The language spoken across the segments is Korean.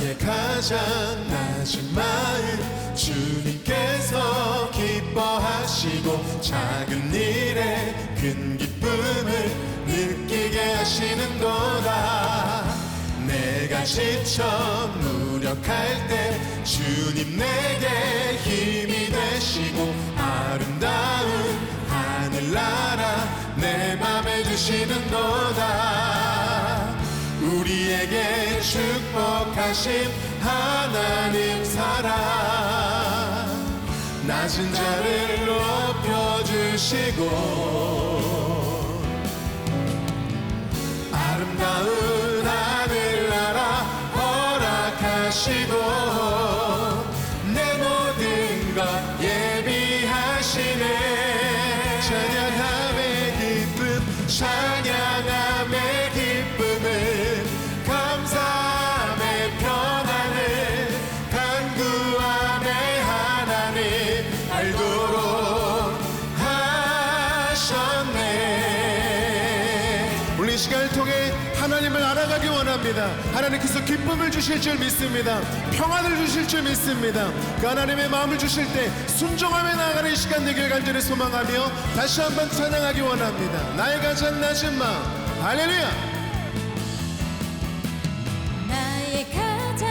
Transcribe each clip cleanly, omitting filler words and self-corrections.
나의 가장 낮은 마음 주님께서 기뻐하시고 작은 일에 큰 기쁨을 느끼게 하시는도다. 내가 지쳐 무력할 때 주님 내게 힘이 되시고 아름다운 하늘나라 내 맘에 주시는도다. 우리에게 축복하신 하나님 사랑 낮은 자를 높여주시고 아름다운 하늘나라 허락하시고 내 모든 것 예비하시네. 찬양함의 기쁨 찬양함의 기쁨은 감사함의 평안을 간구함의 하나님 알도록 하셨네. 오늘 이 시간을 통해 하나님을 알아가기 원합니다. 하나님께서 기쁨을 주실 줄 믿습니다. 평안을 주실 줄 믿습니다. 그 하나님의 마음을 주실 때 순종하며 나아가는 이 시간 되길 간절히 소망하며 다시 한번 찬양하기 원합니다. 나의 가장 낮은 마음 할렐루야. 나의 가장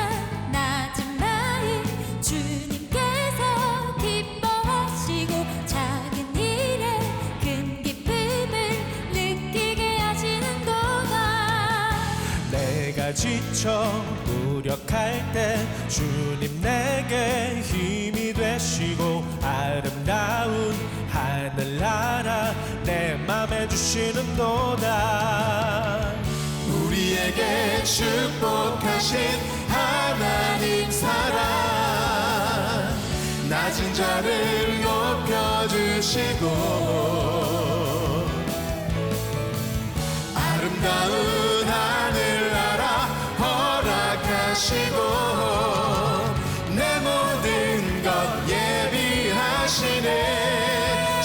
낮은 마음 주님께서 기뻐하시고 작은 일에 큰 기쁨을 느끼게 하시는도다. 내가 지쳐 무력할 때 주님 내게 힘이 되시고 아름다운 하늘나라 내 맘에 주시는도다. 우리에게 축복하신 하나님 사랑 낮은 자를 높여주시고 아름다운 하늘나라 허락하시고 내 모든 것 예비하시네.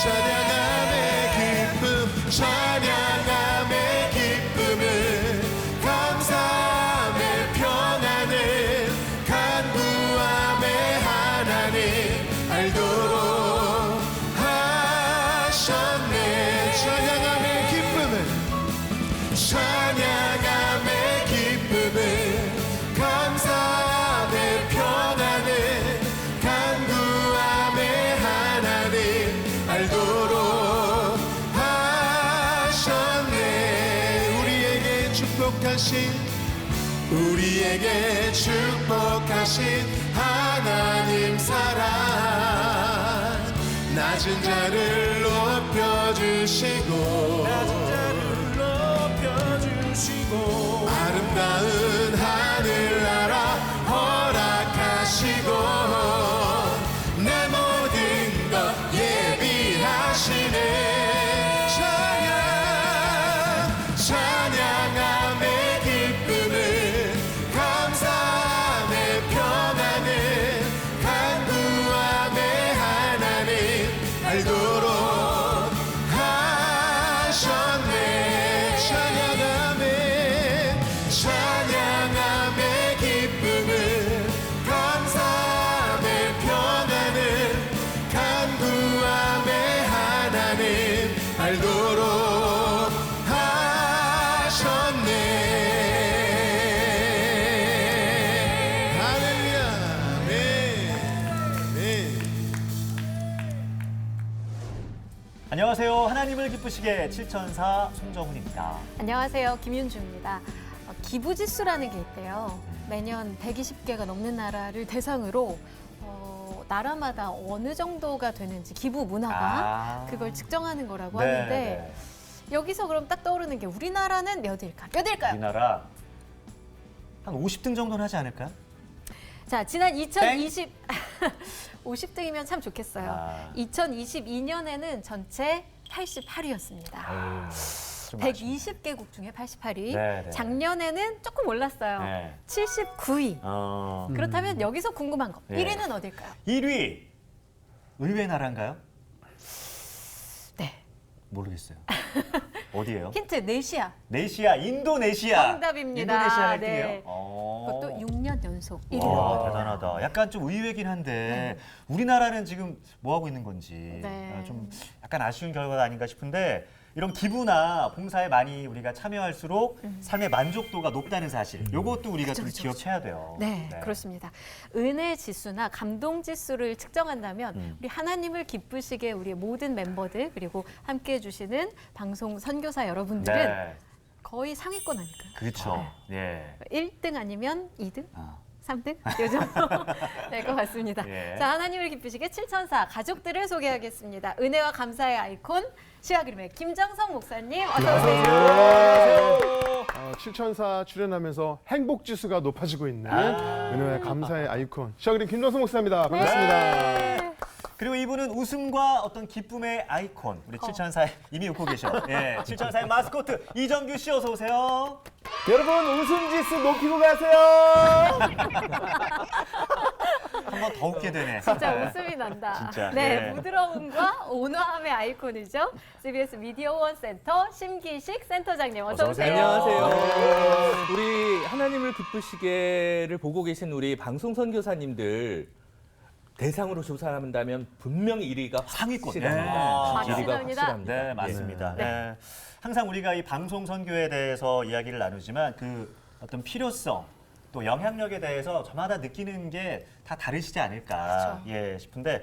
찬양함의 기쁨 찬양함의 기쁨은 감사함의 평안을 간구함의 하나님 알도록 하셨네. 찬양함의 기쁨은 찬양함의 기쁨은 감사함의 평안을 간구함의 하나님 알도록 하셨네. 우리에게 축복하신 하나님 사랑 낮은 자를 높여주시고 아름다운 하늘나라 허락하시고 내 모든 것 예비하시네. 찬양함의 기쁨은 감사함의 평안을 간구함의 하나님 알도록 하셨네. 찬양함의 기쁨은 감사함의 평안을 간구함의 하나님 알도록 하셨네. 할렐루야. 네. 안녕하세요. 하나님을 기쁘시게 7천사 송정훈입니다. 안녕하세요. 김윤주입니다. 기부지수라는 게 있대요. 매년 120개가 넘는 나라를 대상으로 나라마다 어느 정도가 되는지 기부 문화가 그걸 측정하는 거라고 하는데 여기서 그럼 딱 떠오르는 게 우리나라는 몇일까요? 우리나라 한 50등 정도는 하지 않을까요? 자, 지난 2020 50등이면 참 좋겠어요. 2022년에는 전체 88위였습니다. 120개국 중에 88위. 네네. 작년에는 조금 올랐어요. 79위. 그렇다면 여기서 궁금한 거. 네. 1위는 어딜까요? 1위 의외 나라인가요? 네. 모르겠어요. 어디예요? 힌트, 네시아. 네시아, 인도네시아. 정답입니다. 인도네시아가 1등이에요? 네. 그것도 6년 연속. 연속 와, 1위입니다. 대단하다. 약간 좀 의외긴 한데 우리나라는 지금 뭐 하고 있는 건지 네. 좀 약간 아쉬운 결과가 아닌가 싶은데 이런 기부나 봉사에 많이 우리가 참여할수록 삶의 만족도가 높다는 사실. 요것도 우리가 좀 기억해야 돼요. 네, 그렇습니다. 은혜 지수나 감동 지수를 측정한다면 우리 하나님을 기쁘시게 우리 모든 멤버들 그리고 함께해 주시는 방송 선교사 여러분들은 네. 거의 상위권 아닐까요? 그렇죠. 예. 1등 아니면 2등? 아. 3등? 요 정도 될 것 같습니다. 예. 자, 하나님을 기쁘시게 7004 가족들을 소개하겠습니다. 은혜와 감사의 아이콘 시와그림의 김정성 목사님 어서 오세요. 7004 출연하면서 행복 지수가 높아지고 있는 은혜와 감사의 아이콘 시아그림 김정수 목사입니다. 반갑습니다. 그리고 이분은 웃음과 어떤 기쁨의 아이콘. 우리 7004에 이미 웃고 계셔. 예. 7004의 마스코트 이정규 씨 어서 오세요. 여러분 웃음 지수 높이고 가세요. 한 번 더 웃게 되네. 진짜 웃음이 난다. 진짜, 네, 예. 부드러움과 온화함의 아이콘이죠. CBS 미디어 원 센터 심기식 센터장님 어서 오세요. 안녕하세요. 우리 하나님을 기쁘시게를 보고 계신 우리 방송 선교사님들 대상으로 조사한다면 분명히 1위가 상위권. 확실합니다. 네. 1위가 확실합니다. 확실합니다. 네, 맞습니다. 네. 네. 항상 우리가 이 방송 선교에 대해서 이야기를 나누지만 그 어떤 필요성 또 영향력에 대해서 저마다 느끼는 게 다 다르시지 않을까 예, 싶은데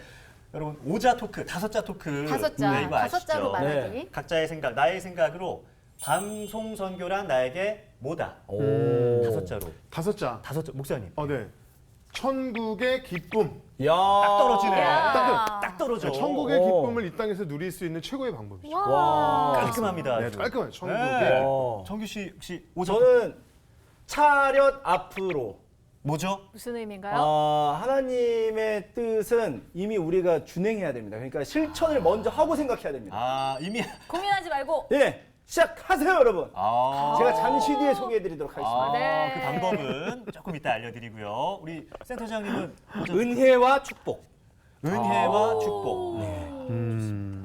여러분 오자 토크, 다섯자 토크 다섯 자, 네, 이거 아시죠? 다섯 자로 말하기. 네. 각자의 생각, 나의 생각으로 방송 선교란 나에게 뭐다? 오. 다섯자로. 다섯자. 다섯자 목사님. 네. 천국의 기쁨. 야. 딱 떨어지네. 야. 딱 떨어져. 천국의 기쁨을 이 땅에서 누릴 수 있는 최고의 방법이죠. 와. 깔끔합니다. 네, 아주. 깔끔해요. 천국의 네. 기쁨. 정규 씨 혹시 오자 저는 차렷 앞으로. 뭐죠? 무슨 의미인가요? 하나님의 뜻은 이미 우리가 준행해야 됩니다. 그러니까 실천을 먼저 하고 생각해야 됩니다. 아 이미 고민하지 말고. 예, 시작하세요, 여러분. 아. 제가 잠시 뒤에 소개해드리도록 하겠습니다. 아, 네. 그 방법은 조금 이따 알려드리고요. 우리 센터장님은 은혜와 축복. 은혜와 축복.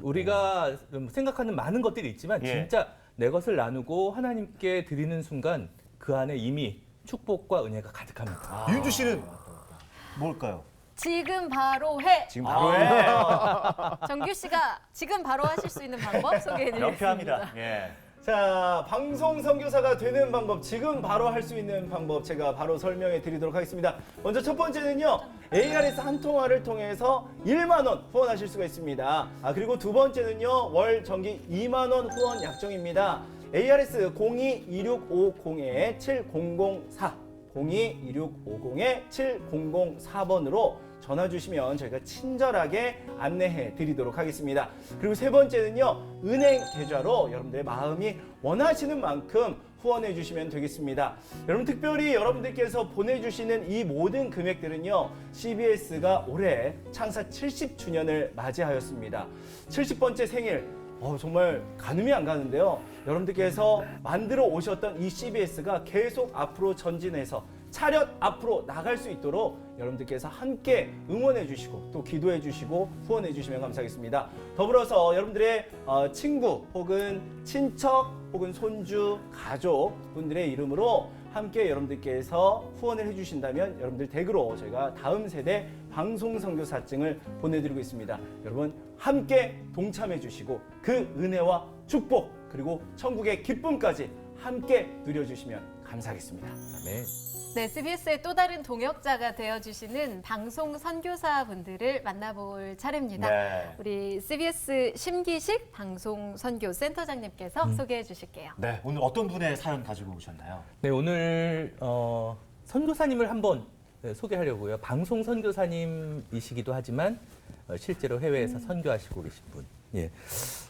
우리가 생각하는 많은 것들이 있지만 예. 진짜 내 것을 나누고 하나님께 드리는 순간 그 안에 이미 축복과 은혜가 가득합니다. 윤주 씨는 뭘까요? 지금 바로 해. 지금 바로 해. 정규 씨가 지금 바로 하실 수 있는 방법 소개해드리겠습니다. 명쾌합니다. 예. 자, 방송 선교사가 되는 방법, 지금 바로 할 수 있는 방법 제가 바로 설명해 드리도록 하겠습니다. 먼저 첫 번째는요, ARS 한 통화를 통해서 1만 원 후원하실 수가 있습니다. 그리고 두 번째는요, 월 정기 2만 원 후원 약정입니다. ARS 02-2650-7004 02-2650-7004번으로 전화 주시면 저희가 친절하게 안내해 드리도록 하겠습니다. 그리고 세 번째는요, 은행 계좌로 여러분들의 마음이 원하시는 만큼 후원해 주시면 되겠습니다. 여러분 특별히 여러분들께서 보내주시는 이 모든 금액들은요, CBS가 올해 창사 70주년을 맞이하였습니다. 70번째 생일, 정말 가늠이 안 가는데요. 여러분들께서 만들어 오셨던 이 CBS가 계속 앞으로 전진해서 차렷 앞으로 나갈 수 있도록 여러분들께서 함께 응원해 주시고 또 기도해 주시고 후원해 주시면 감사하겠습니다. 더불어서 여러분들의 친구 혹은 친척 혹은 손주, 가족 분들의 이름으로 함께 여러분들께서 후원을 해주신다면 여러분들 댁으로 저희가 다음 세대 방송 선교사증을 보내드리고 있습니다. 여러분 함께 동참해 주시고 그 은혜와 축복 그리고 천국의 기쁨까지 함께 누려주시면 감사하겠습니다. 아멘. 네, CBS의 또 다른 동역자가 되어주시는 방송 선교사분들을 만나볼 차례입니다. 네. 우리 CBS 심기식 방송 선교 센터장님께서 소개해 주실게요. 네. 오늘 어떤 분의 사연 가지고 오셨나요? 네, 오늘 선교사님을 한번 소개하려고요. 방송 선교사님이시기도 하지만 실제로 해외에서 선교하시고 계신 분. 예.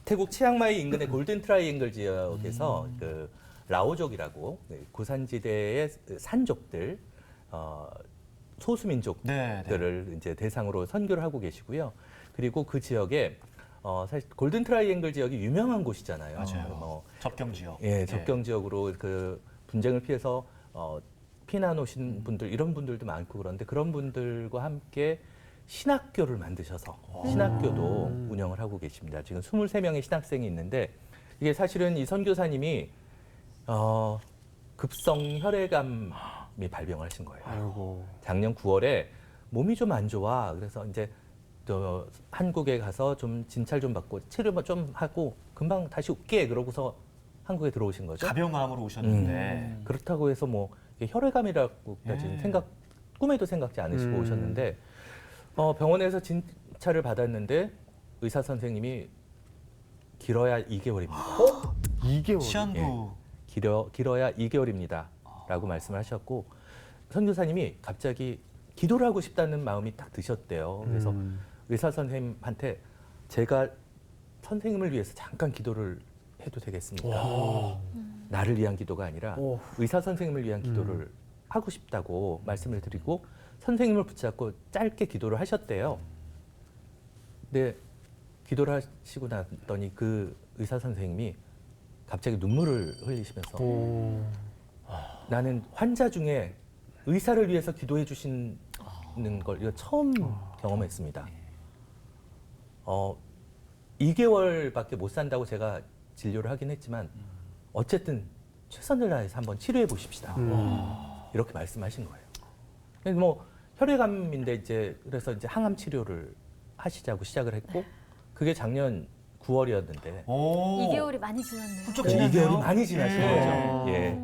태국 치앙마이 인근의 골든 트라이앵글 지역에서 그 라오족이라고 고산지대의 산족들, 소수민족들을 이제 대상으로 선교를 하고 계시고요. 그리고 그 지역에 사실 골든 트라이앵글 지역이 유명한 곳이잖아요. 맞아요. 접경 지역. 예, 접경 지역으로 그 분쟁을 피해서 피난 오신 분들 이런 분들도 많고 그런데 그런 분들과 함께 신학교를 만드셔서 신학교도 운영을 하고 계십니다. 지금 23명의 신학생이 있는데 이게 사실은 이 선교사님이 급성 혈액암 발병을 하신 거예요. 아이고. 작년 9월에 몸이 좀 안 좋아. 그래서 이제 또 한국에 가서 좀 진찰 좀 받고 치료 좀 하고 금방 다시 올게 그러고서 한국에 들어오신 거죠. 가벼운 마음으로 오셨는데 그렇다고 해서 뭐 이게 혈액암이라고까지는 예. 꿈에도 생각지 않으시고 오셨는데 병원에서 진찰을 받았는데 의사 선생님이 길어야 2개월입니다. 2개월. 시한부 길어야 2개월입니다라고 말씀을 하셨고 선교사님이 갑자기 기도를 하고 싶다는 마음이 딱 드셨대요. 그래서 의사 선생님한테 제가 선생님을 위해서 잠깐 기도를 해도 되겠습니까? 나를 위한 기도가 아니라 오. 의사 선생님을 위한 기도를 하고 싶다고 말씀을 드리고 선생님을 붙잡고 짧게 기도를 하셨대요. 근데 기도를 하시고 났더니 그 의사 선생님이 갑자기 눈물을 흘리시면서 나는 환자 중에 의사를 위해서 기도해 주시는 걸 이거 처음 경험했습니다. 2개월밖에 못 산다고 제가 진료를 하긴 했지만 어쨌든 최선을 다해서 한번 치료해 보십시다. 이렇게 말씀하신 거예요. 그래서 뭐 혈액암인데 이제 그래서 이제 항암 치료를 하시자고 시작을 했고 그게 작년 9월이었는데 오. 2개월이 많이 지났네요. 훌쩍 그 지났네요. 2개월이 많이 지나신 예. 거죠. 예.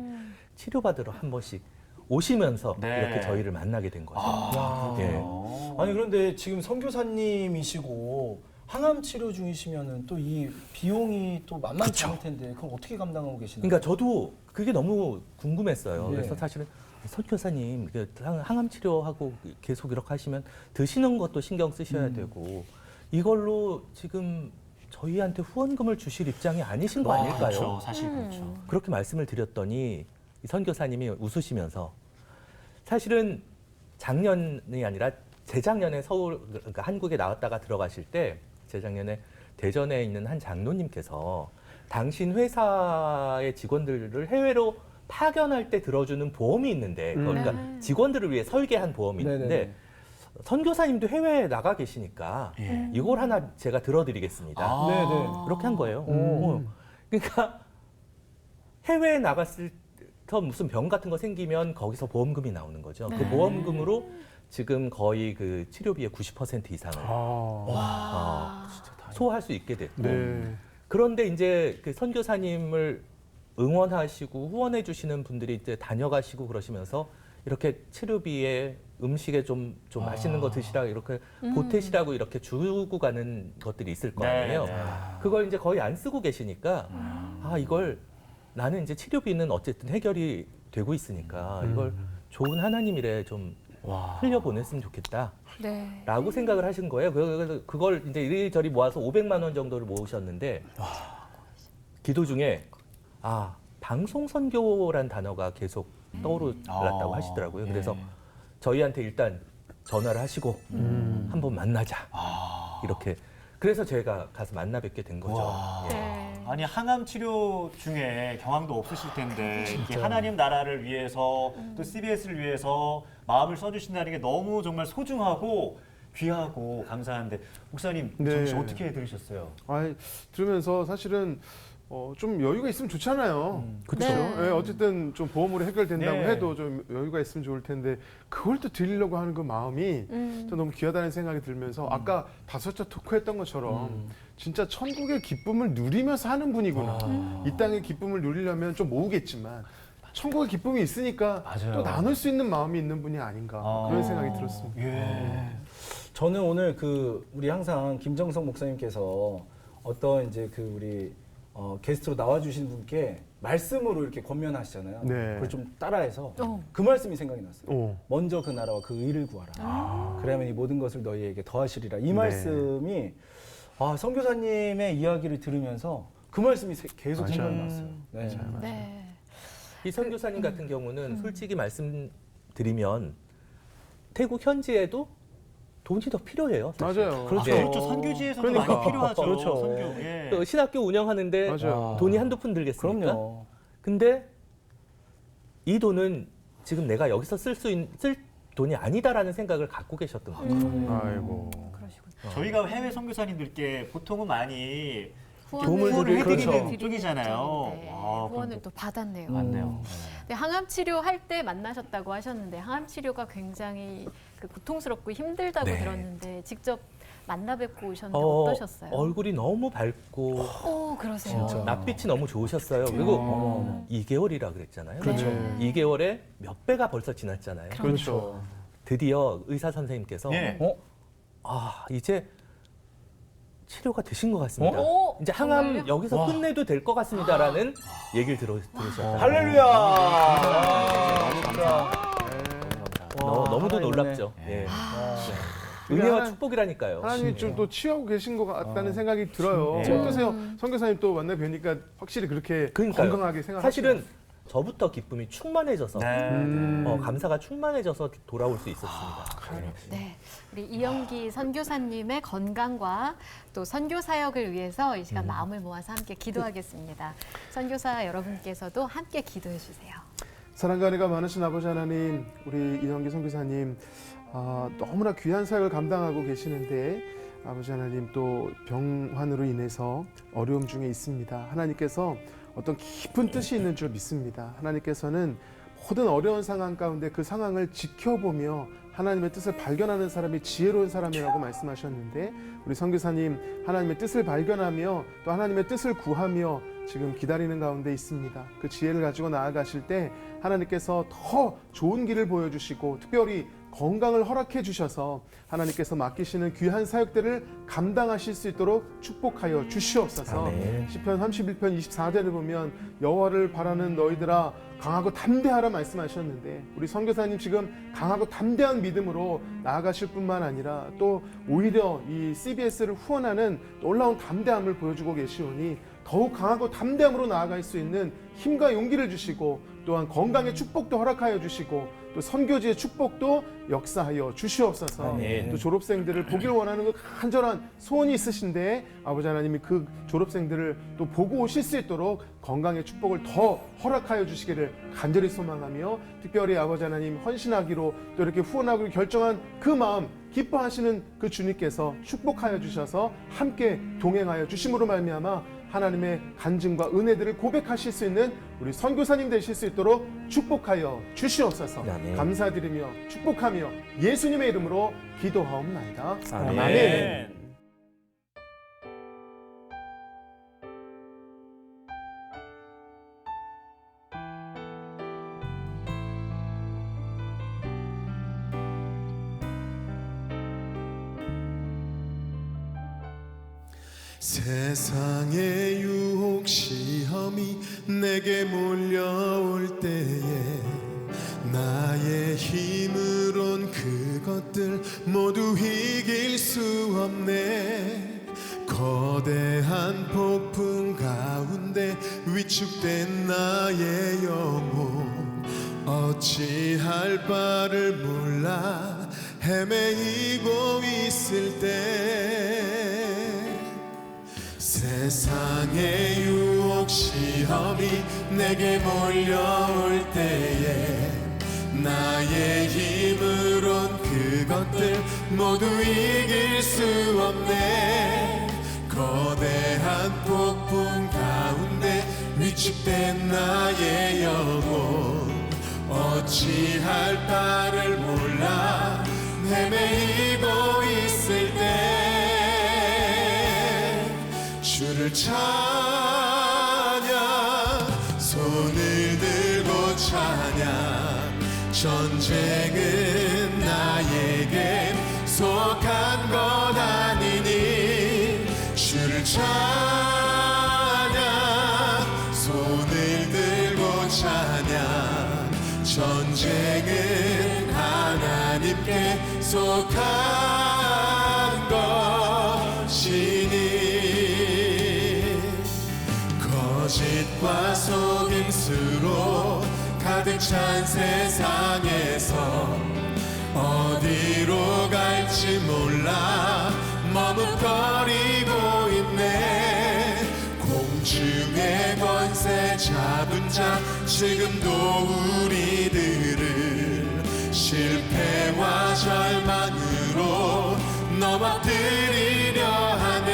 치료받으러 한 번씩 오시면서 네. 이렇게 저희를 만나게 된 거죠. 예. 아니 그런데 지금 선교사님이시고 항암 치료 중이시면은 또 이 비용이 또 만만치 않을 텐데 그걸 어떻게 감당하고 계시나요? 그러니까 저도 그게 너무 궁금했어요. 예. 그래서 사실은 선교사님 그 항암 치료하고 계속 이렇게 하시면 드시는 것도 신경 쓰셔야 되고 이걸로 지금 저희한테 후원금을 주실 입장이 아니신 거 아닐까요? 그렇죠. 사실 그렇죠. 그렇게 말씀을 드렸더니 이 선교사님이 웃으시면서 사실은 작년이 아니라 재작년에 서울 그러니까 한국에 나왔다가 들어가실 때 재작년에 대전에 있는 한 장로님께서 당신 회사의 직원들을 해외로 파견할 때 들어주는 보험이 있는데 그러니까 직원들을 위해 설계한 보험이 있는데 네네네. 선교사님도 해외에 나가 계시니까 예. 이걸 하나 제가 들어드리겠습니다. 아. 네네. 그렇게 한 거예요. 그러니까 해외에 나갔을 때 무슨 병 같은 거 생기면 거기서 보험금이 나오는 거죠. 그 보험금으로 지금 거의 그 치료비의 90% 이상을 소화할 수 있게 됐고 네. 그런데 이제 그 선교사님을 응원하시고 후원해 주시는 분들이 이제 다녀가시고 그러시면서 이렇게 치료비에 음식에 좀 맛있는 거 드시라고 이렇게 보태시라고 이렇게 주고 가는 것들이 있을 거 아니에요. 네. 그걸 이제 거의 안 쓰고 계시니까 아 이걸 나는 이제 치료비는 어쨌든 해결이 되고 있으니까 이걸 좋은 하나님 일에 좀 흘려 보냈으면 좋겠다라고 네. 생각을 하신 거예요. 그래서 그걸 이제 이리저리 모아서 500만 원 정도를 모으셨는데 기도 중에 아 방송 선교란 단어가 계속 떠오르셨다고 하시더라고요. 그래서 저희한테 일단 전화를 하시고 한번 만나자 이렇게 그래서 제가 가서 만나 뵙게 된 거죠. 와. 예. 네. 아니 항암 치료 중에 경황도 없으실 텐데 이렇게 하나님 나라를 위해서 또 CBS를 위해서 마음을 써주신다는 게 너무 정말 소중하고 귀하고 감사한데 목사님 네. 정씨 어떻게 들으셨어요? 들으면서 사실은 좀 여유가 있으면 좋잖아요. 그쵸. 네. 어쨌든 좀 보험으로 해결된다고 네. 해도 좀 여유가 있으면 좋을 텐데 그걸 또 드리려고 하는 그 마음이 또 너무 귀하다는 생각이 들면서 아까 다섯째 토크했던 것처럼 진짜 천국의 기쁨을 누리면서 하는 분이구나. 이 땅의 기쁨을 누리려면 좀 모으겠지만 천국의 기쁨이 있으니까 맞아요. 또 나눌 수 있는 마음이 있는 분이 아닌가 그런 생각이 들었습니다. 예. 저는 오늘 그 우리 항상 김정석 목사님께서 어떤 이제 그 우리 게스트로 나와주신 분께 말씀으로 이렇게 권면하시잖아요. 네. 그걸 좀 따라해서 어. 그 말씀이 생각이 났어요. 오. 먼저 그 나라와 그 의를 구하라. 그러면 이 모든 것을 너희에게 더하시리라. 이 말씀이 선교사님의 이야기를 들으면서 그 말씀이 계속 맞아요. 생각이 났어요. 네. 네. 이 선교사님 같은 경우는 솔직히 말씀드리면 태국 현지에도 돈이 더 필요해요. 사실. 맞아요. 그렇죠. 네. 그렇죠. 선교지에서도 그러니까. 많이 필요하죠. 그렇죠. 선교. 예. 그 신학교 운영하는데 맞아요. 돈이 한두 푼 들겠습니까? 그럼요. 근데 이 돈은 지금 내가 여기서 쓸 돈이 아니다라는 생각을 갖고 계셨던 거죠. 아이고. 그러시군요. 저희가 해외 선교사님들께 보통은 많이 도움을 해드리는 그렇죠. 쪽이잖아요. 네, 와, 후원을 그럼 또 받았네요. 맞네요. 네, 항암 치료할 때 만나셨다고 하셨는데 항암 치료가 굉장히 고통스럽고 힘들다고 네. 들었는데 직접 만나 뵙고 오셨는데 어떠셨어요? 얼굴이 너무 밝고 오, 그러세요. 낯빛이 너무 좋으셨어요. 그리고 2개월이라 그랬잖아요. 그렇죠. 2개월에 몇 배가 벌써 지났잖아요. 그렇죠. 드디어 의사 선생님께서 예. 이제 치료가 되신 것 같습니다. 어? 이제 항암 정말요? 여기서 끝내도 될 것 같습니다라는 얘기를 들으셨어요. 할렐루야. 너무도 하나님 놀랍죠. 은혜. 예. 네. 그게 은혜와 하나- 축복이라니까요. 하나님이 좀 또 취하고 계신 것 같다는 생각이 들어요. 네. 어떠세요? 선교사님 또 만나 뵈니까 확실히 그렇게 그러니까요. 건강하게 생각하시나요? 사실은 저부터 기쁨이 충만해져서 네. 감사가 충만해져서 돌아올 수 있었습니다. 네, 우리 이영기 선교사님의 건강과 또 선교 사역을 위해서 이 시간 마음을 모아서 함께 기도하겠습니다. 선교사 여러분께서도 함께 기도해 주세요. 사랑과 은혜가 많으신 아버지 하나님, 우리 이영기 선교사님 너무나 귀한 사역을 감당하고 계시는데 아버지 하나님 또 병환으로 인해서 어려움 중에 있습니다. 하나님께서 어떤 깊은 뜻이 있는 줄 믿습니다. 하나님께서는 모든 어려운 상황 가운데 그 상황을 지켜보며 하나님의 뜻을 발견하는 사람이 지혜로운 사람이라고 말씀하셨는데 우리 선교사님 하나님의 뜻을 발견하며 또 하나님의 뜻을 구하며 지금 기다리는 가운데 있습니다. 그 지혜를 가지고 나아가실 때 하나님께서 더 좋은 길을 보여주시고 특별히 건강을 허락해 주셔서 하나님께서 맡기시는 귀한 사역들을 감당하실 수 있도록 축복하여 주시옵소서. 아멘. 시편 31편 24절을 보면 여호와를 바라는 너희들아 강하고 담대하라 말씀하셨는데 우리 선교사님 지금 강하고 담대한 믿음으로 나아가실 뿐만 아니라 또 오히려 이 CBS를 후원하는 놀라운 담대함을 보여주고 계시오니 더욱 강하고 담대함으로 나아갈 수 있는 힘과 용기를 주시고 또한 건강의 축복도 허락하여 주시고 또 선교지의 축복도 역사하여 주시옵소서. 아멘. 또 졸업생들을 보기를 원하는 그 간절한 소원이 있으신데 아버지 하나님이 그 졸업생들을 또 보고 오실 수 있도록 건강의 축복을 더 허락하여 주시기를 간절히 소망하며 특별히 아버지 하나님 헌신하기로 또 이렇게 후원하기로 결정한 그 마음 기뻐하시는 그 주님께서 축복하여 주셔서 함께 동행하여 주심으로 말미암아 하나님의 간증과 은혜들을 고백하실 수 있는 우리 선교사님 되실 수 있도록 축복하여 주시옵소서. 아멘. 감사드리며 축복하며 예수님의 이름으로 기도하옵나이다. 아멘. 아멘. 세상의 유혹 시험이 내게 몰려올 때에 나의 힘으론 그것들 모두 이길 수 없네. 거대한 폭풍 가운데 위축된 나의 영혼 어찌할 바를 몰라 헤매이고 있을 때 세상의 유혹 시험이 내게 몰려올 때에 나의 힘으론 그것들 모두 이길 수 없네. 거대한 폭풍 가운데 위축된 나의 영혼 어찌할 바를 몰라 헤매이고 있을 때 주를 찬양 손을 들고 찬양 전쟁은 나에게 속한 것 아니니 주를 찬양 손을 들고 찬양 전쟁은 하나님께 속한 것이니 거짓과 속임수로 가득 찬 세상에서 어디로 갈지 몰라 머뭇거리고 있네. 공중의 권세 잡은 자 지금도 우리들을 실패와 절망으로 넘어뜨리려 하네.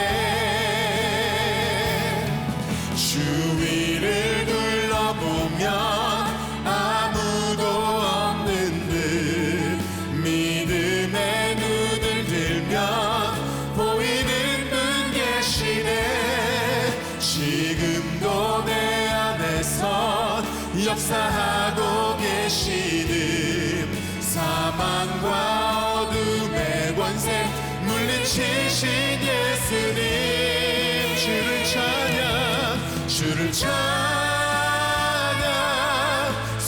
역사하고 계시는 사망과 어둠의 권세 물리치신 예수님 주를 찬양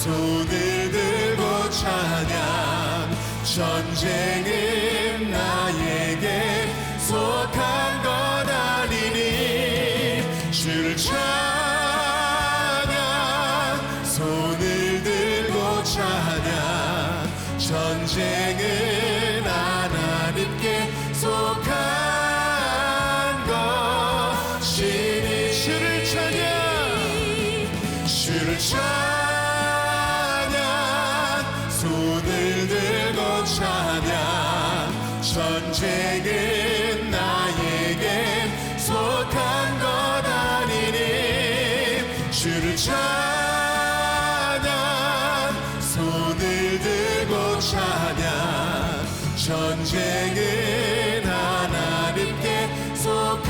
손을 들고 찬양 전쟁은 나에게 속한 것 아니니 주를 찬양 손을 들고 찬양 전쟁은 하나님께 속한 것이니 주를 찬양 손을 들고 찬양 전쟁은 나에게 속한 것 아니니 주를 찬양 손을 들고 찬양 전쟁은 하나님께 속한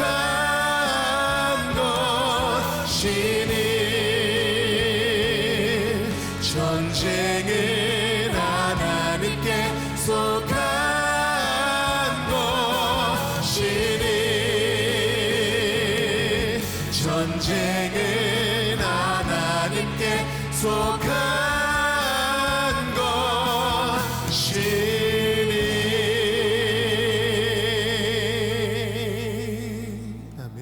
것이니 전쟁은 하나님께 속한 것이니 전쟁은 하나님께 속한 것이니 아멘.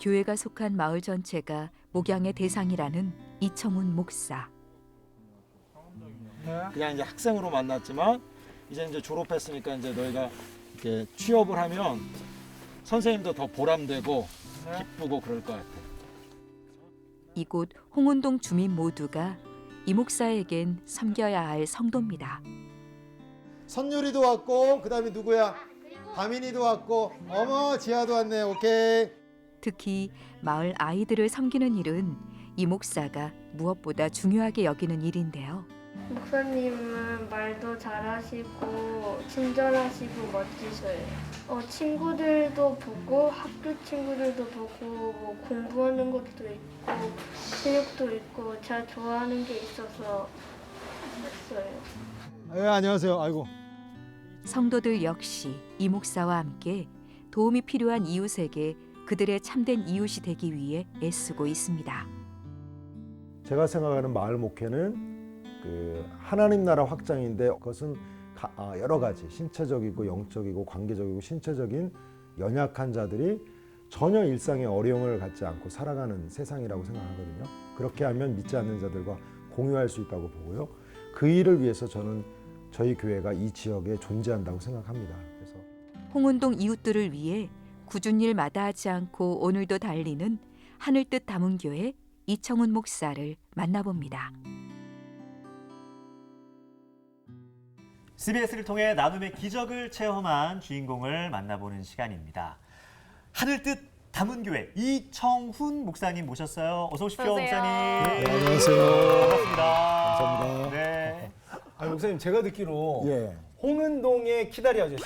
교회가 속한 마을 전체가 목양의 대상이라는 이청훈 목사. 그냥 이제 학생으로 만났지만 이제 졸업했으니까 이제 너희가 이렇게 취업을 하면 선생님도 더 보람되고 기쁘고 그럴 것 같아. 이곳 홍은동 주민 모두가 이 목사에겐 섬겨야 할 성도입니다. 선율이도 왔고 그다음에 누구야? 다민이도 왔고 어머 지아도 왔네. 오케이. 특히 마을 아이들을 섬기는 일은 이 목사가 무엇보다 중요하게 여기는 일인데요. 목사님은 말도 잘하시고 친절하시고 멋지셔요. 친구들도 보고 학교 친구들도 보고 뭐 공부하는 것도 있고 체육도 있고 잘 좋아하는 게 있어서 했어요. 안녕하세요. 아이고. 성도들 역시 이 목사와 함께 도움이 필요한 이웃에게 그들의 참된 이웃이 되기 위해 애쓰고 있습니다. 제가 생각하는 마을 목회는 그 하나님 나라 확장인데 그것은 여러 가지 신체적이고 영적이고 관계적이고 신체적인 연약한 자들이 전혀 일상의 어려움을 갖지 않고 살아가는 세상이라고 생각하거든요. 그렇게 하면 믿지 않는 자들과 공유할 수 있다고 보고요. 그 일을 위해서 저는 저희 교회가 이 지역에 존재한다고 생각합니다. 그래서 홍은동 이웃들을 위해 굳은 일 마다하지 않고 오늘도 달리는 하늘뜻 다문교회 이청훈 목사를 만나봅니다. CBS를 통해 나눔의 기적을 체험한 주인공을 만나보는 시간입니다. 하늘뜻 다문교회 이청훈 목사님 모셨어요. 어서 오십시오, 어서오세요. 목사님. 네, 안녕하세요. 반갑습니다. 감사합니다. 네. 목사님 제가 듣기로 예. 홍은동의 키다리 아저씨,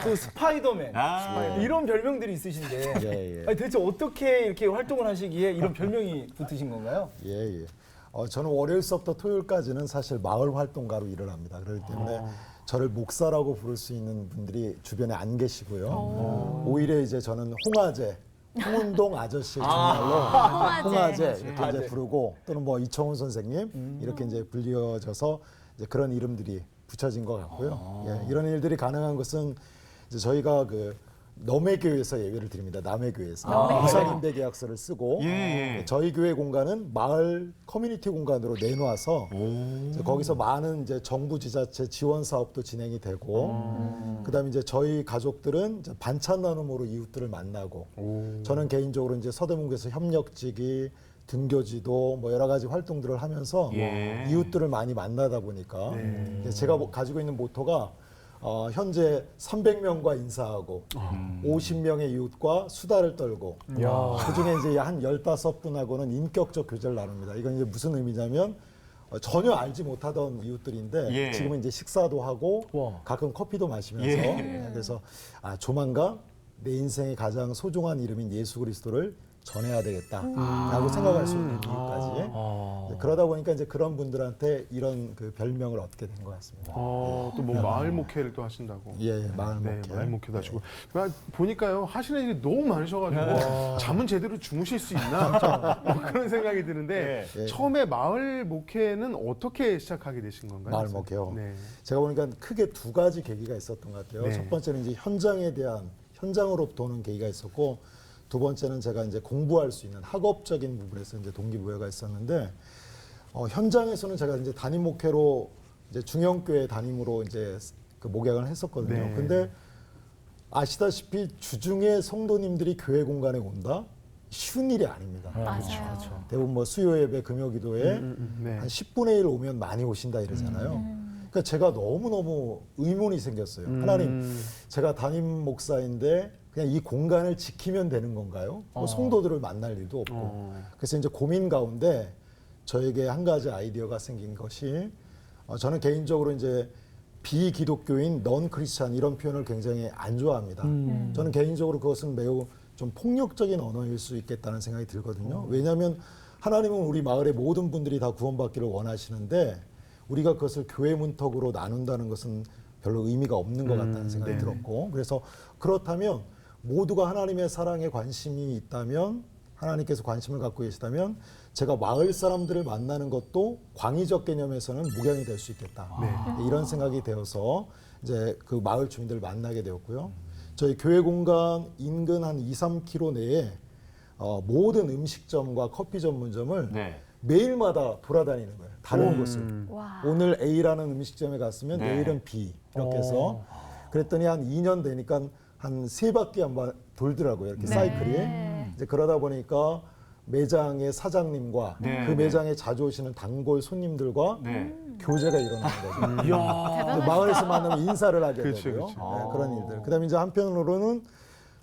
또 스파이더맨 아, 이런 별명들이 있으신데 예. 아니, 대체 어떻게 이렇게 활동을 하시기에 이런 별명이 붙으신 건가요? 예. 저는 월요일서부터 토요일까지는 사실 마을 활동가로 일을 합니다. 그렇기 때문에 저를 목사라고 부를 수 있는 분들이 주변에 안 계시고요. 오히려 이제 저는 홍은동 아저씨 정말로 홍아제 이렇게 이제 부르고 또는 뭐 이청훈 선생님 이렇게 이제 불려져서 이제 그런 이름들이 붙여진 것 같고요. 예, 이런 일들이 가능한 것은 이제 저희가 그 남의 교회에서 예배를 드립니다. 남의 교회에서 남의 무상 임대 계약서를 쓰고 예. 저희 교회 공간은 마을 커뮤니티 공간으로 내놓아서 이제 거기서 많은 이제 정부 지자체 지원 사업도 진행이 되고 그다음에 이제 저희 가족들은 이제 반찬 나눔으로 이웃들을 만나고 저는 개인적으로 이제 서대문구에서 협력지기 등교지도 뭐 여러 가지 활동들을 하면서 예. 이웃들을 많이 만나다 보니까 제가 가지고 있는 모토가 현재 300명과 인사하고 50명의 이웃과 수다를 떨고 그중에 이제 한 15분하고는 인격적 교제를 나눕니다. 이건 이제 무슨 의미냐면 전혀 알지 못하던 이웃들인데 예. 지금은 이제 식사도 하고 가끔 커피도 마시면서 예. 그래서 조만간 내 인생의 가장 소중한 이름인 예수 그리스도를 전해야 되겠다라고 생각할 수 있는 이유까지 그러다 보니까 이제 그런 분들한테 이런 그 별명을 얻게 된 것 같습니다. 또 뭐 마을 목회를 또 하신다고. 예, 마을 목회. 네, 마을 목회도 하시고. 보니까요 하시는 일이 너무 많으셔가지고 잠은 제대로 주무실 수 있나 뭐 그런 생각이 드는데 예. 처음에 마을 목회는 어떻게 시작하게 되신 건가요? 마을 목회요. 네. 제가 보니까 크게 두 가지 계기가 있었던 것 같아요. 네. 첫 번째는 이제 현장으로 도는 계기가 있었고, 두 번째는 제가 이제 공부할 수 있는 학업적인 부분에서 이제 동기부여가 있었는데, 현장에서는 제가 이제 담임 목회로 이제 중형교회 담임으로 이제 그 목양을 했었거든요. 네. 근데 아시다시피 주중에 성도님들이 교회 공간에 온다? 쉬운 일이 아닙니다. 맞아요. 대부분 뭐 수요 예배, 금요 기도에 네. 한 10분의 1 오면 많이 오신다 이러잖아요. 그러니까 제가 너무너무 의문이 생겼어요. 하나님, 제가 담임 목사인데 그냥 이 공간을 지키면 되는 건가요? 뭐 성도들을 만날 일도 없고. 그래서 이제 고민 가운데 저에게 한 가지 아이디어가 생긴 것이 저는 개인적으로 이제 비기독교인 넌 크리스찬 이런 표현을 굉장히 안 좋아합니다. 저는 개인적으로 그것은 매우 좀 폭력적인 언어일 수 있겠다는 생각이 들거든요. 왜냐하면 하나님은 우리 마을의 모든 분들이 다 구원받기를 원하시는데 우리가 그것을 교회 문턱으로 나눈다는 것은 별로 의미가 없는 것 같다는 생각이 들었고, 그래서 그렇다면 모두가 하나님의 사랑에 관심이 있다면, 하나님께서 관심을 갖고 계시다면 제가 마을 사람들을 만나는 것도 광의적 개념에서는 목양이 될 수 있겠다. 이런 생각이 되어서 이제 그 마을 주민들을 만나게 되었고요. 저희 교회 공간 인근 한 2-3km 내에 모든 음식점과 커피 전문점을 매일마다 돌아다니는 거예요. 다른 곳을. 오늘 A라는 음식점에 갔으면 내일은 B 이렇게 해서 그랬더니 한 2년 되니까 한 3바퀴 한번 돌더라고요. 이렇게 사이클이. 이제 그러다 보니까 매장의 사장님과 그 매장에 자주 오시는 단골 손님들과 교제가 일어나는 거죠. 마을에서 만나면 인사를 하게 되고요. 네, 그런 일들. 그다음에 이제 한편으로는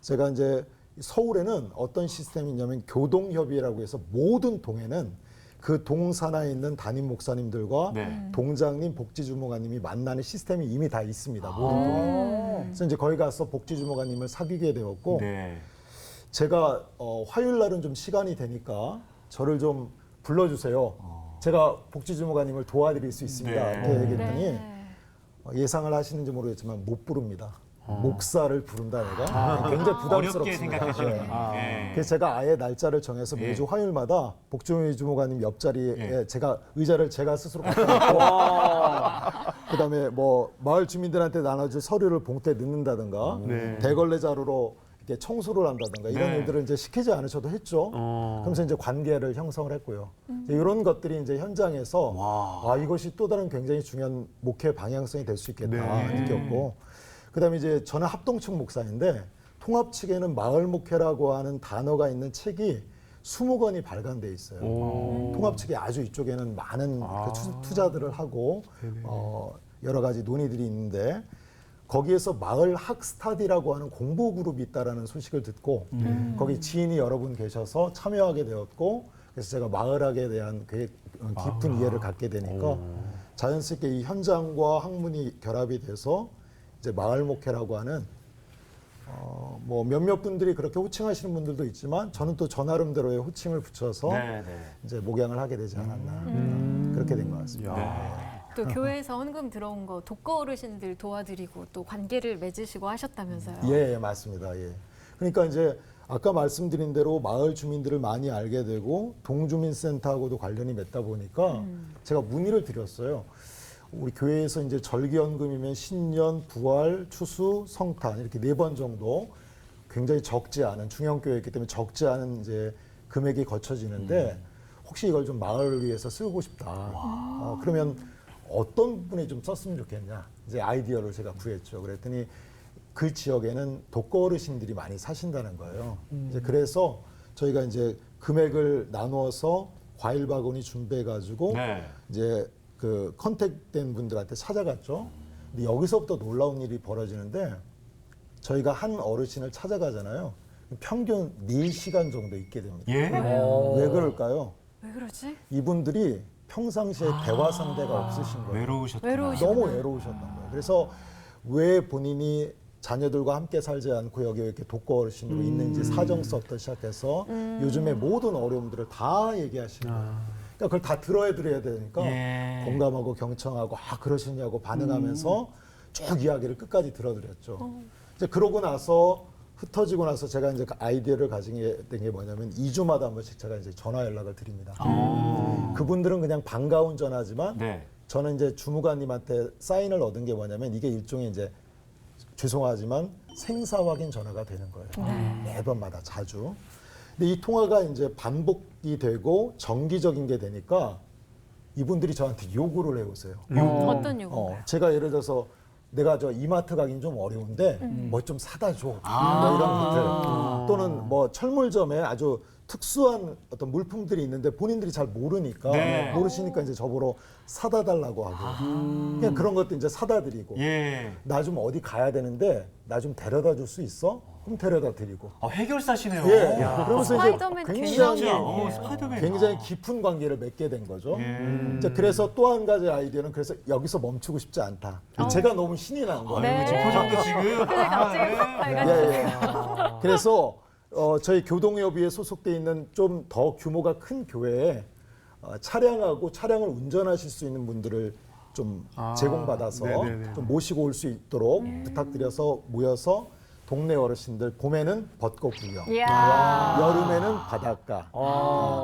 제가 이제 서울에는 어떤 시스템이 있냐면 교동협의회라고 해서 모든 동에는 그 동 산하에 있는 담임 목사님들과 동장님, 복지주무관님이 만나는 시스템이 이미 다 있습니다. 모든 동에. 그래서 이제 거기 가서 복지주무관님을 사귀게 되었고, 제가 화요일 날은 좀 시간이 되니까 저를 좀 불러주세요. 제가 복지주무관님을 도와드릴 수 있습니다. 이렇게 얘기했더니 예상을 하시는지 모르겠지만 못 부릅니다. 목사를 부른다 내가 굉장히 부담스럽습니다. 어렵게 생각하시는 그래서 제가 아예 날짜를 정해서 매주 화요일마다 복지주무관님 옆자리에 의자를 제가 스스로 갖다 놓고 그다음에 뭐 마을 주민들한테 나눠줄 서류를 봉투에 넣는다든가 대걸레 자루로 이렇게 청소를 한다든가 이런 일들을 이제 시키지 않으셔도 했죠. 그러면서 이제 관계를 형성을 했고요. 이런 것들이 이제 현장에서 이것이 또 다른 굉장히 중요한 목회 방향성이 될 수 있겠다 느꼈고, 그다음에 이제 저는 합동측 목사인데 통합 측에는 마을 목회라고 하는 단어가 있는 책이 20권이 발간돼 있어요. 통합 측이 아주 이쪽에는 많은 그 투자들을 하고 여러 가지 논의들이 있는데 거기에서 마을 학스타디라고 하는 공부 그룹이 있다라는 소식을 듣고 거기 지인이 여러분 계셔서 참여하게 되었고, 그래서 제가 마을학에 대한 깊은 이해를 갖게 되니까 자연스럽게 이 현장과 학문이 결합이 돼서 이제 마을 목회라고 하는 뭐 몇몇 분들이 그렇게 호칭하시는 분들도 있지만 저는 또 저 나름대로의 호칭을 붙여서 이제 목양을 하게 되지 않았나 그렇게 된 것 같습니다. 또 교회에서 헌금 들어온 거 독거 어르신들 도와드리고 또 관계를 맺으시고 하셨다면서요? 예, 맞습니다. 예. 그러니까 이제 아까 말씀드린 대로 마을 주민들을 많이 알게 되고 동주민센터하고도 관련이 맺다 보니까 제가 문의를 드렸어요. 우리 교회에서 이제 절기연금이면 신년, 부활, 추수, 성탄 이렇게 4번 정도 굉장히 적지 않은 중형교회이기 때문에 적지 않은 이제 금액이 거쳐지는데 혹시 이걸 좀 마을을 위해서 쓰고 싶다. 그러면 어떤 분이 좀 썼으면 좋겠냐. 이제 아이디어를 제가 구했죠. 그랬더니 그 지역에는 독거 어르신들이 많이 사신다는 거예요. 이제 그래서 저희가 이제 금액을 나누어서 과일 바구니 준비해가지고 네. 이제 그 컨택된 분들한테 찾아갔죠. 근데 여기서부터 놀라운 일이 벌어지는데 저희가 한 어르신을 찾아가잖아요. 평균 4시간 정도 있게 됩니다. 예? 왜 그럴까요? 왜 그러지? 이분들이 평상시에 대화 상대가 없으신 거예요. 외로우셨구나. 너무 외로우셨던 거예요. 그래서 왜 본인이 자녀들과 함께 살지 않고 여기 이렇게 독거 어르신으로 있는지 사정서부터 시작해서 요즘의 모든 어려움들을 다 얘기하시는 거예요. 그러니까 그걸 다 들어야 되니까 예. 공감하고 경청하고 그러시냐고 반응하면서 쭉 이야기를 끝까지 들어드렸죠. 이제 그러고 나서 흩어지고 나서 제가 이제 그 아이디어를 가지게 된 게 뭐냐면 2주마다 한 번씩 제가 이제 전화 연락을 드립니다. 그분들은 그냥 반가운 전화지만 네. 저는 이제 주무관님한테 사인을 얻은 게 뭐냐면 이게 일종의 이제 죄송하지만 생사 확인 전화가 되는 거예요. 매번마다 자주. 근데 이 통화가 이제 반복이 되고 정기적인 게 되니까 이분들이 저한테 요구를 해오세요. 어떤 요구인가요? 제가 예를 들어서 내가 저 이마트 가긴 좀 어려운데 뭐 좀 사다 줘. 뭐 이런 것들. 또는 뭐 철물점에 아주 특수한 어떤 물품들이 있는데 본인들이 잘 모르니까 네. 모르시니까 이제 저보러 사다 달라고 하고 그냥 그런 것도 이제 사다 드리고 예. 나 좀 어디 가야 되는데 나 좀 데려다 줄 수 있어? 그럼 데려다 드리고. 해결사시네요. 예. 그러면서 스파이더맨 이제 굉장히 스파이더맨. 굉장히 깊은 관계를 맺게 된 거죠. 예. 이제 그래서 또 한 가지 아이디어는 그래서 여기서 멈추고 싶지 않다. 제가 너무 신이 난 거예요. 네. 지금 표정도 지금. 갑자기 확 밝아지네요. 그래서 저희 교동여비에 소속돼 있는 좀 더 규모가 큰 교회에 차량하고 차량을 운전하실 수 있는 분들을 좀 제공받아서 좀 모시고 올 수 있도록 부탁드려서 모여서 동네 어르신들 봄에는 벚꽃 구경, 이야. 여름에는 바닷가,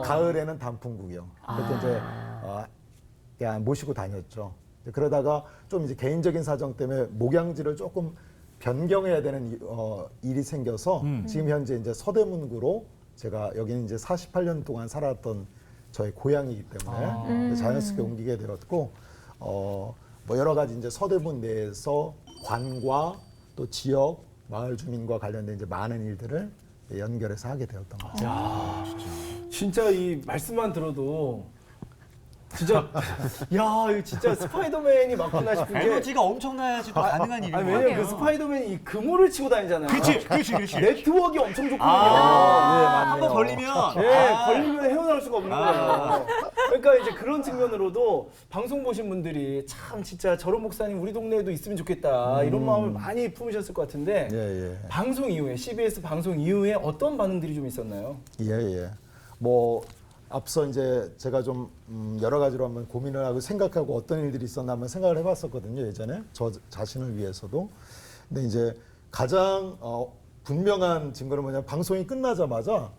가을에는 단풍 구경 이렇게 이제 그냥 모시고 다녔죠. 그러다가 좀 이제 개인적인 사정 때문에 목양지를 조금 변경해야 되는 일이 생겨서 지금 현재 이제 서대문구로 제가 여기는 이제 48년 동안 살았던 저의 고향이기 때문에 자연스럽게 옮기게 되었고 뭐 여러 가지 이제 서대문 내에서 관과 또 지역 마을 주민과 관련된 이제 많은 일들을 연결해서 하게 되었던 거죠. 진짜 이 말씀만 들어도 진짜 야 이거 진짜 스파이더맨이 맞구나 싶은 게 에너지가 엄청나야지 또 가능한 일인 아니 거예요. 왜냐면 그 스파이더맨이 이 그물을 치고 다니잖아요. 그렇지. 네트워크가 엄청 좋거든요. 한번 걸리면. 걸리면 헤어나올 수가 없는 거예요. 그러니까 이제 그런 측면으로도 방송 보신 분들이 참 진짜 저런 목사님 우리 동네에도 있으면 좋겠다 이런 마음을 많이 품으셨을 것 같은데 방송 이후에 CBS 방송 이후에 어떤 반응들이 좀 있었나요? 뭐 앞서 이제 제가 좀 여러 가지로 한번 고민을 하고 생각하고 어떤 일들이 있었나 한번 생각을 해봤었거든요. 예전에 저 자신을 위해서도. 근데 이제 가장 분명한 증거는 뭐냐면 방송이 끝나자마자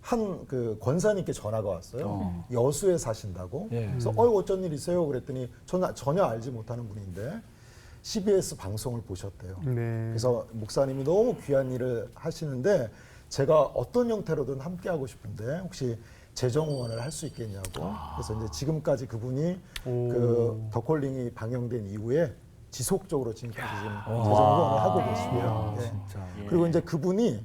한 그 권사님께 전화가 왔어요. 여수에 사신다고. 그래서 어쩐 일 있어요? 그랬더니 전혀 알지 못하는 분인데 CBS 방송을 보셨대요. 그래서 목사님이 너무 귀한 일을 하시는데 제가 어떤 형태로든 함께 하고 싶은데 혹시 재정 후원을 할 수 있겠냐고. 그래서 이제 지금까지 그분이 그 더콜링이 방영된 이후에 지속적으로 지금까지 지금 재정 후원을 하고 계시고요. 그리고 이제 그분이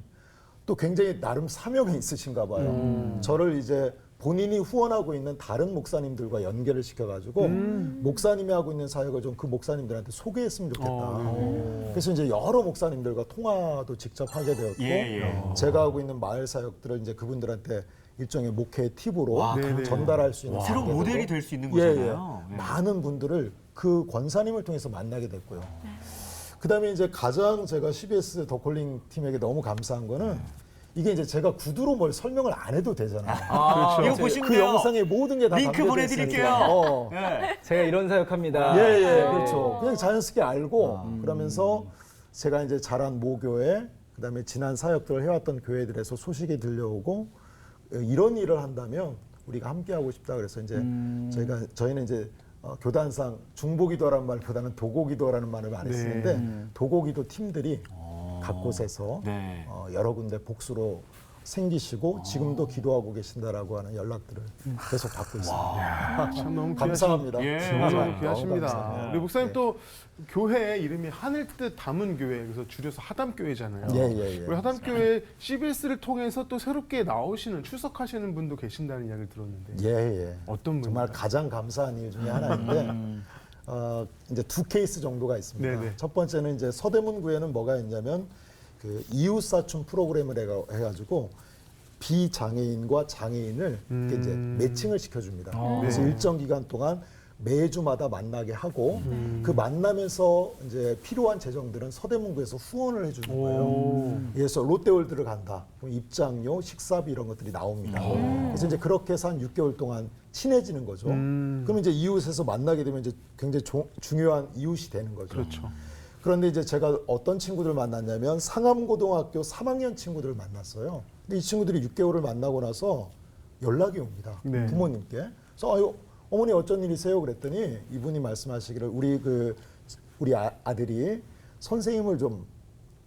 또 굉장히 나름 사명이 있으신가 봐요. 저를 이제 본인이 후원하고 있는 다른 목사님들과 연결을 시켜가지고 목사님이 하고 있는 사역을 좀 그 목사님들한테 소개했으면 좋겠다. 그래서 이제 여러 목사님들과 통화도 직접 하게 되었고 제가 하고 있는 마을 사역들을 이제 그분들한테 일종의 목회 팁으로 전달할 수 있는 새로운 모델이 될 수 있는 거잖아요. 많은 분들을 그 권사님을 통해서 만나게 됐고요. 그다음에 이제 가장 제가 CBS 더콜링 팀에게 너무 감사한 거는 이게 이제 제가 구두로 뭘 설명을 안 해도 되잖아요. 이거 보시면 그 영상에 모든 게 다 링크 보내드릴게요. 제가 이런 사역합니다. 그렇죠. 그냥 자연스럽게 알고 그러면서 제가 이제 자란 모교회 그다음에 지난 사역들을 해왔던 교회들에서 소식이 들려오고 이런 일을 한다면 우리가 함께 하고 싶다 그래서 이제 저희는 이제 교단상 중보기도라는 말보다는 도고기도라는 말을 많이 쓰는데 도고기도 팀들이 곳에서 네. 여러 군데 복수로 생기시고 지금도 기도하고 계신다라고 하는 연락들을 계속 받고 있습니다. 참 너무 감사합니다. 예. 너무 귀하십니다. 감사합니다. 우리 목사님 네. 또 교회 이름이 하늘뜻 담은 교회, 그래서 줄여서 하담교회잖아요. 예. 우리 하담교회 CBS를 통해서 또 새롭게 나오시는 출석하시는 분도 계신다는 이야기를 들었는데 예. 어떤 분인가요? 정말 가장 감사한 일 중에 하나인데 이제 두 케이스 정도가 있습니다. 네네. 첫 번째는 이제 서대문구에는 뭐가 있냐면 그 이웃사촌 프로그램을 해가지고 비장애인과 장애인을 이렇게 이제 매칭을 시켜줍니다. 그래서 네. 일정 기간 동안 매주마다 만나게 하고 그 만나면서 이제 필요한 재정들은 서대문구에서 후원을 해주는 거예요. 그래서 롯데월드를 간다. 그럼 입장료, 식사비 이런 것들이 나옵니다. 그래서 이제 그렇게 해서 한 6개월 동안 친해지는 거죠. 그럼 이제 이웃에서 만나게 되면 이제 굉장히 중요한 이웃이 되는 거죠. 그렇죠. 그런데 이제 제가 어떤 친구들 만났냐면 상암고등학교 3학년 친구들을 만났어요. 근데 이 친구들이 6개월을 만나고 나서 연락이 옵니다. 네. 부모님께. 그래서 아유, 어머니 어쩐 일이세요? 그랬더니 이분이 말씀하시기를 우리 아들이 선생님을 좀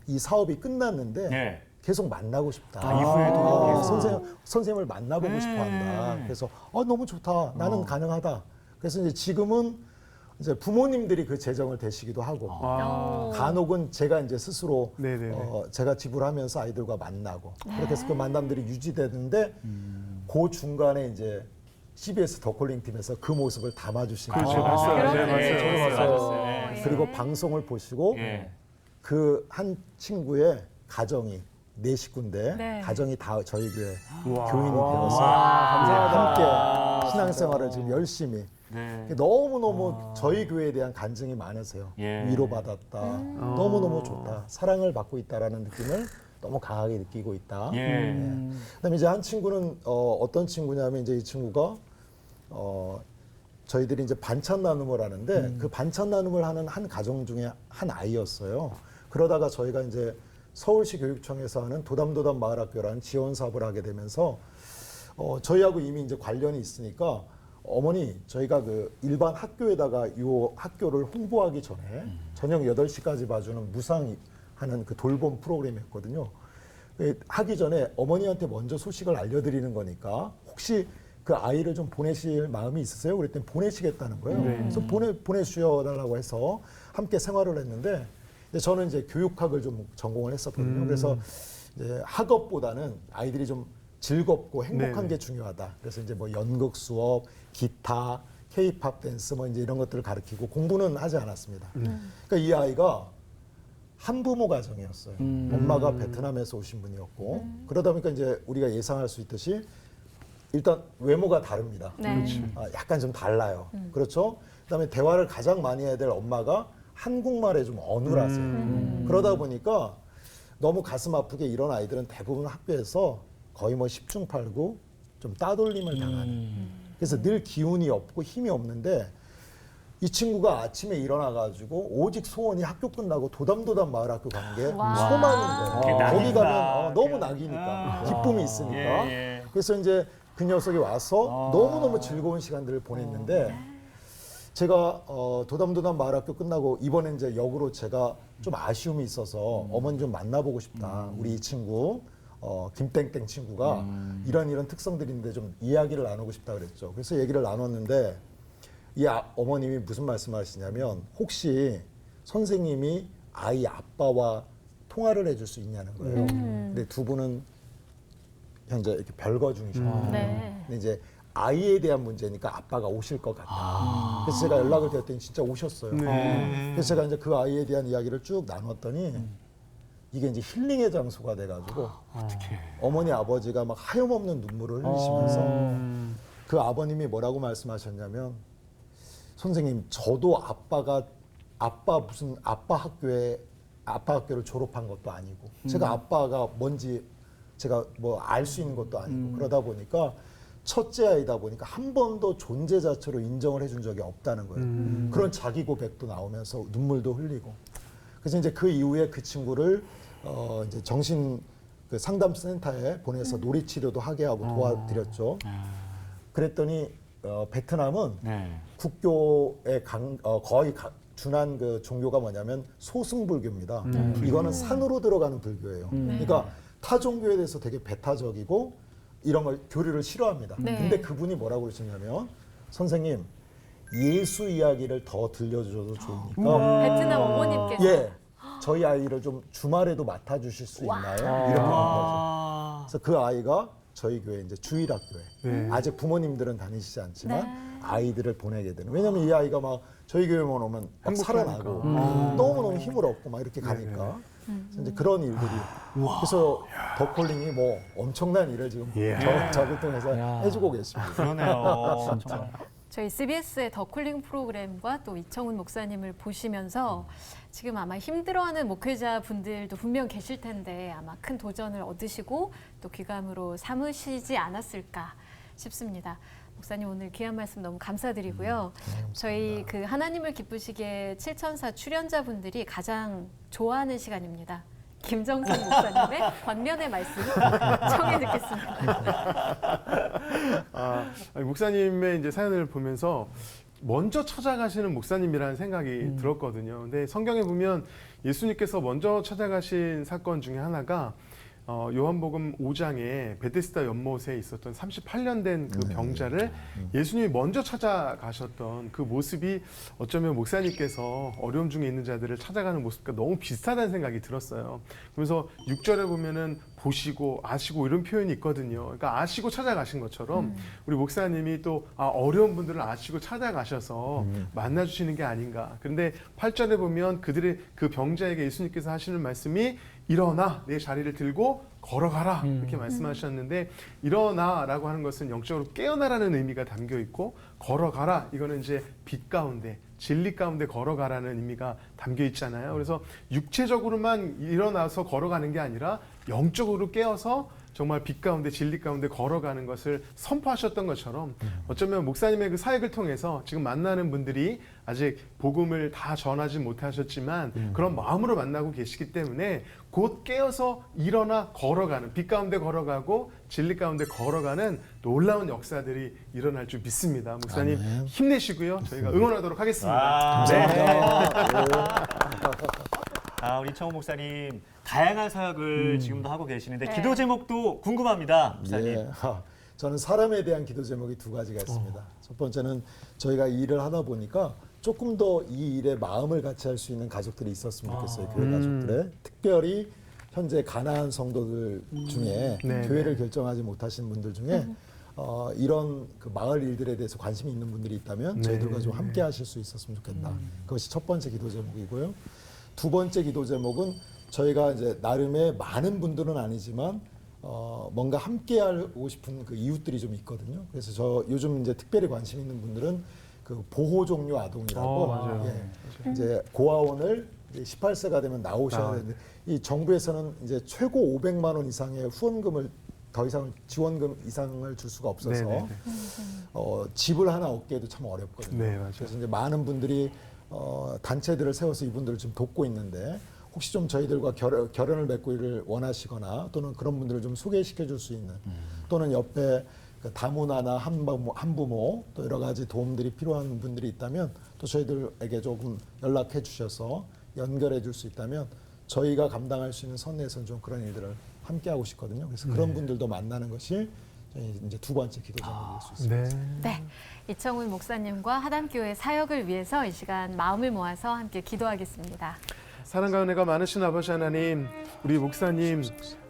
이 사업이 끝났는데 네. 계속 만나고 싶다. 이후에도 선생님을 만나보고 싶어 한다. 그래서 너무 좋다. 나는 가능하다. 그래서 이제 지금은 이제 부모님들이 그 재정을 대시기도 하고 간혹은 제가 이제 스스로 제가 지불하면서 아이들과 만나고 그렇게 해서 그 만남들이 유지되는데 그 중간에 이제 CBS 더콜링 팀에서 그 모습을 담아주시는 그렇죠. 맞았어요. 그리고 방송을 보시고 그 한 친구의 가정이 4식구인데 네. 가정이 다 저희 교회 우와. 교인이 되어서 함께 신앙생활을 지금 열심히 네. 너무너무 저희 교회에 대한 간증이 많으세요. 예. 위로받았다. 너무너무 좋다. 사랑을 받고 있다라는 느낌을 너무 강하게 느끼고 있다. 그다음에 이제 한 친구는 어떤 친구냐면 이제 이 친구가 저희들이 이제 반찬 나눔을 하는데 그 반찬 나눔을 하는 한 가정 중에 한 아이였어요. 그러다가 저희가 이제 서울시 교육청에서 하는 도담도담 마을학교라는 지원 사업을 하게 되면서 저희하고 이미 이제 관련이 있으니까 어머니 저희가 그 일반 학교에다가 이 학교를 홍보하기 전에 저녁 8시까지 봐주는 무상 하는 그 돌봄 프로그램이었거든요. 하기 전에 어머니한테 먼저 소식을 알려드리는 거니까 혹시 그 아이를 좀 보내실 마음이 있으세요? 그랬더니 보내시겠다는 거예요. 그래서 보내주셔달라고 해서 함께 생활을 했는데 저는 이제 교육학을 좀 전공을 했었거든요. 그래서 이제 학업보다는 아이들이 좀 즐겁고 행복한 게 중요하다. 그래서 이제 뭐 연극 수업, 기타, K-팝 댄스 뭐 이제 이런 것들을 가르치고 공부는 하지 않았습니다. 그러니까 이 아이가 한부모 가정이었어요. 엄마가 베트남에서 오신 분이었고 그러다 보니까 이제 우리가 예상할 수 있듯이 일단 외모가 다릅니다. 약간 좀 달라요. 그렇죠? 그다음에 대화를 가장 많이 해야 될 엄마가 한국말에 좀 어눌하세요. 그러다 보니까 너무 가슴 아프게 이런 아이들은 대부분 학교에서 거의 뭐 10중 8구 좀 따돌림을 당하는. 그래서 늘 기운이 없고 힘이 없는데 이 친구가 아침에 일어나가지고 오직 소원이 학교 끝나고 도담도담 마을학교 가는 게 소망인 거예요. 거기 가면 너무 낙이니까 기쁨이 있으니까. 그래서 이제 그 녀석이 와서 너무너무 즐거운 시간들을 보냈는데 제가 도담도담 마을학교 끝나고 이번에 이제 역으로 제가 좀 아쉬움이 있어서 어머니 좀 만나보고 싶다. 우리 이 친구 김땡땡 친구가 이런 특성들인데 좀 이야기를 나누고 싶다 그랬죠. 그래서 얘기를 나눴는데 이 어머님이 무슨 말씀하시냐면 혹시 선생님이 아이 아빠와 통화를 해줄 수 있냐는 거예요. 근데 두 분은 현재 이렇게 별거 중이셔요. 근데 이제 아이에 대한 문제니까 아빠가 오실 것 같다. 그래서 제가 연락을 드렸더니 진짜 오셨어요. 그래서 제가 이제 그 아이에 대한 이야기를 쭉 나눴더니 이게 이제 힐링의 장소가 돼가지고 어머니 아버지가 막 하염없는 눈물을 흘리시면서 그 아버님이 뭐라고 말씀하셨냐면 선생님 저도 아빠 학교를 졸업한 것도 아니고 제가 아빠가 뭔지 제가 뭐 알 수 있는 것도 아니고 그러다 보니까 첫째 아이다 보니까 한 번도 존재 자체로 인정을 해준 적이 없다는 거예요. 그런 자기 고백도 나오면서 눈물도 흘리고. 그래서 이제 그 이후에 그 친구를 이제 정신 그 상담센터에 보내서 놀이 치료도 하게 하고 도와드렸죠. 그랬더니 베트남은 국교의 거의 준한 그 종교가 뭐냐면 소승불교입니다. 이거는 산으로 들어가는 불교예요. 그러니까 타 종교에 대해서 되게 배타적이고 이런 걸 교류를 싫어합니다. 네. 근데 그분이 뭐라고 그러시냐면 선생님 예수 이야기를 더 들려줘도 좋으니까 베트남 어머님께서 예 저희 아이를 좀 주말에도 맡아주실 수 있나요? 이렇게 한 거죠. 그래서 그 아이가 저희 교회 이제 주일학교에 아직 부모님들은 다니시지 않지만 아이들을 보내게 되는. 왜냐하면 이 아이가 막 저희 교회만 오면 막 살아나고 너무너무 힘을 얻고 막 이렇게 가니까 그래서 이제 그런 일들이 그래서 더콜링이 뭐 엄청난 일을 지금 저를 통해서 해주고 계십니다. 그러네요. 정말. 저희 CBS의 더쿨링 프로그램과 또 이청훈 목사님을 보시면서 지금 아마 힘들어하는 목회자 분들도 분명 계실 텐데 아마 큰 도전을 얻으시고 또 귀감으로 삼으시지 않았을까 싶습니다. 목사님 오늘 귀한 말씀 너무 감사드리고요. 저희 그 하나님을 기쁘시게 7000사 출연자분들이 가장 좋아하는 시간입니다. 김정선 목사님의 권면의 말씀 청해 듣겠습니다. 목사님의 이제 사연을 보면서 먼저 찾아가시는 목사님이라는 생각이 들었거든요. 근데 성경에 보면 예수님께서 먼저 찾아가신 사건 중에 하나가 요한복음 5장에 베데스다 연못에 있었던 38년 된 그 병자를 예수님이 먼저 찾아가셨던 그 모습이 어쩌면 목사님께서 어려움 중에 있는 자들을 찾아가는 모습과 너무 비슷하다는 생각이 들었어요. 그러면서 6절에 보면은 보시고 아시고 이런 표현이 있거든요. 그러니까 아시고 찾아가신 것처럼 우리 목사님이 또 어려운 분들을 아시고 찾아가셔서 만나주시는 게 아닌가. 그런데 8절에 보면 그들의 그 병자에게 예수님께서 하시는 말씀이 일어나 내 자리를 들고 걸어가라 이렇게 말씀하셨는데 일어나라고 하는 것은 영적으로 깨어나라는 의미가 담겨 있고 걸어가라 이거는 이제 빛 가운데 진리 가운데 걸어가라는 의미가 담겨 있잖아요. 그래서 육체적으로만 일어나서 걸어가는 게 아니라 영적으로 깨어서 정말 빛 가운데 진리 가운데 걸어가는 것을 선포하셨던 것처럼 어쩌면 목사님의 그 사역을 통해서 지금 만나는 분들이 아직 복음을 다 전하지 못하셨지만 그런 마음으로 만나고 계시기 때문에 곧 깨어서 일어나 걸어가는 빛 가운데 걸어가고 진리 가운데 걸어가는 놀라운 역사들이 일어날 줄 믿습니다. 목사님 힘내시고요. 저희가 응원하도록 하겠습니다. 우리 이청훈 목사님 다양한 사역을 지금도 하고 계시는데 기도 제목도 궁금합니다, 목사님. 예. 저는 사람에 대한 기도 제목이 두 가지가 있습니다. 첫 번째는 저희가 이 일을 하다 보니까 조금 더 이 일에 마음을 같이 할 수 있는 가족들이 있었으면 좋겠어요. 교회 가족들의 특별히 현재 가난한 성도들 중에 교회를 결정하지 못하신 분들 중에 이런 그 마을 일들에 대해서 관심이 있는 분들이 있다면 저희들과 좀 함께 하실 수 있었으면 좋겠다. 그것이 첫 번째 기도 제목이고요. 두 번째 기도 제목은 저희가 이제 나름의 많은 분들은 아니지만 뭔가 함께 하고 싶은 그 이웃들이 좀 있거든요. 그래서 저 요즘 이제 특별히 관심 있는 분들은 그 보호 종료 아동이라고 이제 고아원을 이제 18세가 되면 나오셔야 되는데 이 정부에서는 이제 최고 500만 원 이상의 후원금을 더 이상 지원금 이상을 줄 수가 없어서 집을 하나 얻기에도 참 어렵거든요. 그래서 이제 많은 분들이 단체들을 세워서 이분들을 좀 돕고 있는데 혹시 좀 저희들과 결연을 맺고 일을 원하시거나 또는 그런 분들을 좀 소개시켜 줄 수 있는 또는 옆에 그 다문화나 한부모 또 여러 가지 도움들이 필요한 분들이 있다면 또 저희들에게 조금 연락해 주셔서 연결해 줄 수 있다면 저희가 감당할 수 있는 선에서는 좀 그런 일들을 함께 하고 싶거든요. 그래서 그런 분들도 만나는 것이 저희 이제 두 번째 기도 제목일 수 있습니다. 네, 이청훈 목사님과 하담교회 사역을 위해서 이 시간 마음을 모아서 함께 기도하겠습니다. 사랑과 은혜가 많으신 아버지 하나님, 우리 목사님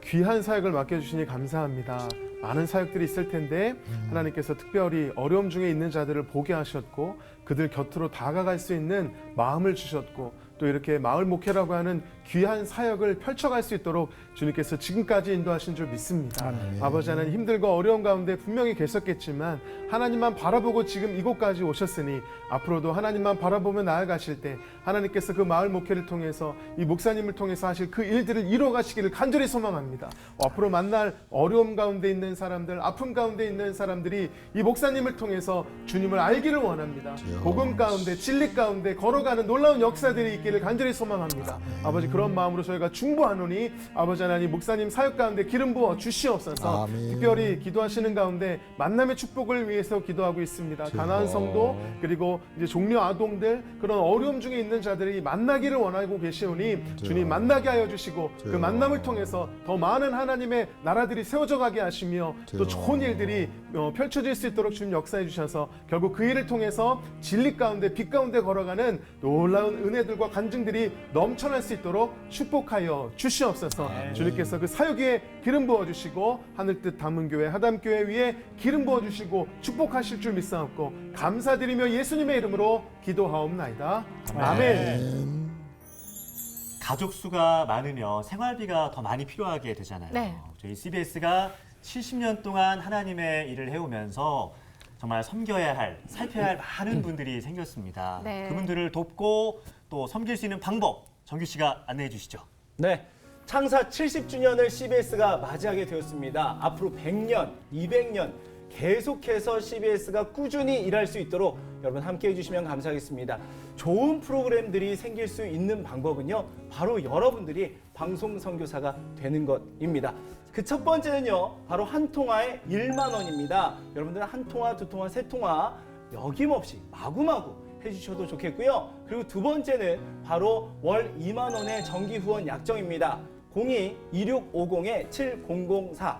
귀한 사역을 맡겨주시니 감사합니다. 많은 사역들이 있을 텐데 하나님께서 특별히 어려움 중에 있는 자들을 보게 하셨고 그들 곁으로 다가갈 수 있는 마음을 주셨고 또 이렇게 마을 목회라고 하는 귀한 사역을 펼쳐갈 수 있도록 주님께서 지금까지 인도하신 줄 믿습니다. 아버지 하나님 힘들고 어려운 가운데 분명히 계셨겠지만 하나님만 바라보고 지금 이곳까지 오셨으니 앞으로도 하나님만 바라보며 나아가실 때 하나님께서 그 마을 목회를 통해서 이 목사님을 통해서 하실 그 일들을 이루어가시기를 간절히 소망합니다. 앞으로 만날 어려움 가운데 있는 사람들, 아픔 가운데 있는 사람들이 이 목사님을 통해서 주님을 알기를 원합니다. 복음 가운데 진리 가운데 걸어가는 놀라운 역사들이 있기를 간절히 소망합니다. 아버지 그 그런 마음으로 저희가 중보하노니 아버지 하나님 목사님 사역 가운데 기름 부어 주시옵소서. 아멘. 특별히 기도하시는 가운데 만남의 축복을 위해서 기도하고 있습니다. 가나안 성도 그리고 이제 종려 아동들 그런 어려움 중에 있는 자들이 만나기를 원하고 계시오니 주님 만나게 하여 주시고 그 만남을 통해서 더 많은 하나님의 나라들이 세워져 가게 하시며 또 좋은 일들이 펼쳐질 수 있도록 주님 역사해 주셔서 결국 그 일을 통해서 진리 가운데 빛 가운데 걸어가는 놀라운 은혜들과 간증들이 넘쳐날 수 있도록 축복하여 주시옵소서. 주님께서 그 사역에 기름 부어 주시고 하늘 뜻 담은 교회 하담교회 위에 기름 부어 주시고 축복하실 줄 믿사옵고 감사드리며 예수님의 이름으로 기도하옵나이다. 아멘. 가족 수가 많으면 생활비가 더 많이 필요하게 되잖아요. 네. 저희 CBS가 70년 동안 하나님의 일을 해오면서 정말 섬겨야 할, 살펴야 할 많은 분들이 생겼습니다. 네. 그분들을 돕고 또 섬길 수 있는 방법 정규 씨가 안내해 주시죠. 네. 창사 70주년을 CBS가 맞이하게 되었습니다. 앞으로 100년, 200년 계속해서 CBS가 꾸준히 일할 수 있도록 여러분 함께 해주시면 감사하겠습니다. 좋은 프로그램들이 생길 수 있는 방법은요, 바로 여러분들이 방송 선교사가 되는 것입니다. 그 첫 번째는요, 바로 한 통화에 1만 원입니다. 여러분들은 한 통화, 두 통화, 세 통화 여김없이 마구마구 해주셔도 좋겠고요. 그리고 두 번째는 바로 월 2만 원의 정기 후원 약정입니다. 02-2650-7004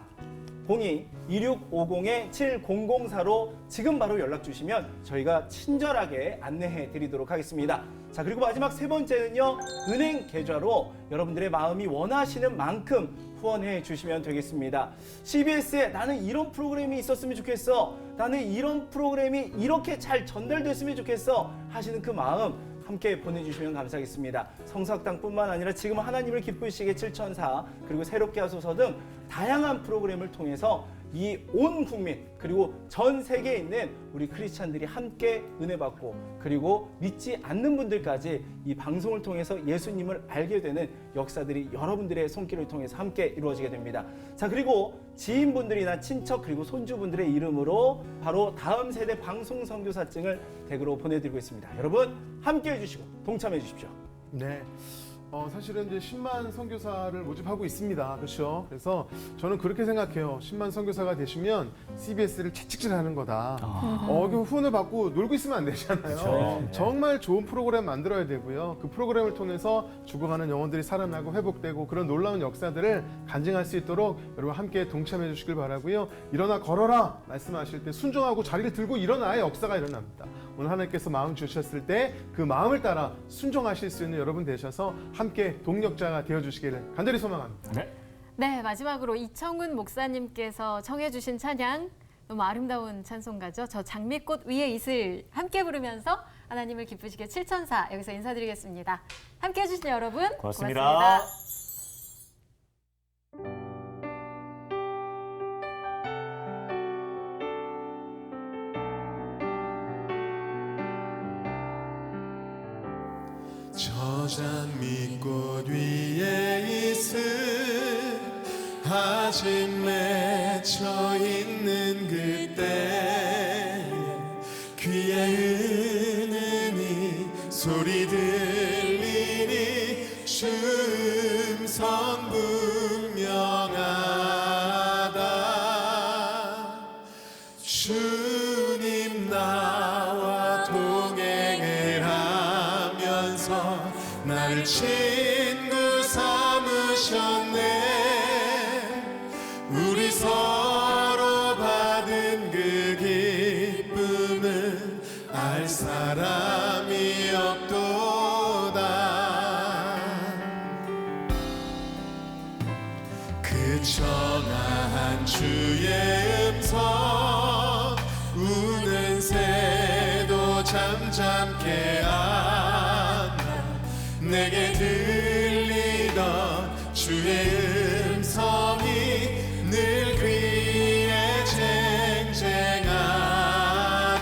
02-2650-7004로 지금 바로 연락 주시면 저희가 친절하게 안내해 드리도록 하겠습니다. 자, 그리고 마지막 세 번째는요, 은행 계좌로 여러분들의 마음이 원하시는 만큼 후원해 주시면 되겠습니다. CBS에 나는 이런 프로그램이 있었으면 좋겠어, 나는 이런 프로그램이 이렇게 잘 전달됐으면 좋겠어 하시는 그 마음 함께 보내주시면 감사하겠습니다. 성서학당뿐만 아니라 지금 하나님을 기쁘시게 7004 그리고 새롭게 하소서 등 다양한 프로그램을 통해서 이 온 국민 그리고 전 세계에 있는 우리 크리스찬들이 함께 은혜 받고 그리고 믿지 않는 분들까지 이 방송을 통해서 예수님을 알게 되는 역사들이 여러분들의 손길을 통해서 함께 이루어지게 됩니다. 자, 그리고 지인분들이나 친척 그리고 손주분들의 이름으로 바로 다음 세대 방송 선교사증을 댁으로 보내드리고 있습니다. 여러분 함께 해주시고 동참해 주십시오. 네. 사실은 이제 10만 선교사를 모집하고 있습니다. 그렇죠? 그래서 저는 그렇게 생각해요. 10만 선교사가 되시면 CBS를 채찍질하는 거다. 그 후원을 받고 놀고 있으면 안 되잖아요. 정말 좋은 프로그램 만들어야 되고요. 그 프로그램을 통해서 죽어가는 영혼들이 살아나고 회복되고 그런 놀라운 역사들을 간증할 수 있도록 여러분 함께 동참해 주시길 바라고요. 일어나 걸어라 말씀하실 때 순종하고 자리를 들고 일어나야 역사가 일어납니다. 오늘 하나님께서 마음 주셨을 때 그 마음을 따라 순종하실 수 있는 여러분 되셔서 함께 동력자가 되어주시기를 간절히 소망합니다. 네, 마지막으로 이청훈 목사님께서 청해 주신 찬양 너무 아름다운 찬송가죠. 저 장미꽃 위에 이슬 함께 부르면서 하나님을 기쁘시게 7004 여기서 인사드리겠습니다. 함께 해주신 여러분 고맙습니다. 저 장미꽃 위에 이슬 아직 맺혀 있는 그때 귀에 은은히 소리 들리니 춤성 분명하다. 주님 나와 동행을 하면서 나를 친구 삼으셨네. 우리 서로 받은 그 기쁨은 알 사람이 없도다. 그 청아한 주의 음성 우는 새도 잠잠케 안나. 내게 들리던 주의 음성이 늘 귀에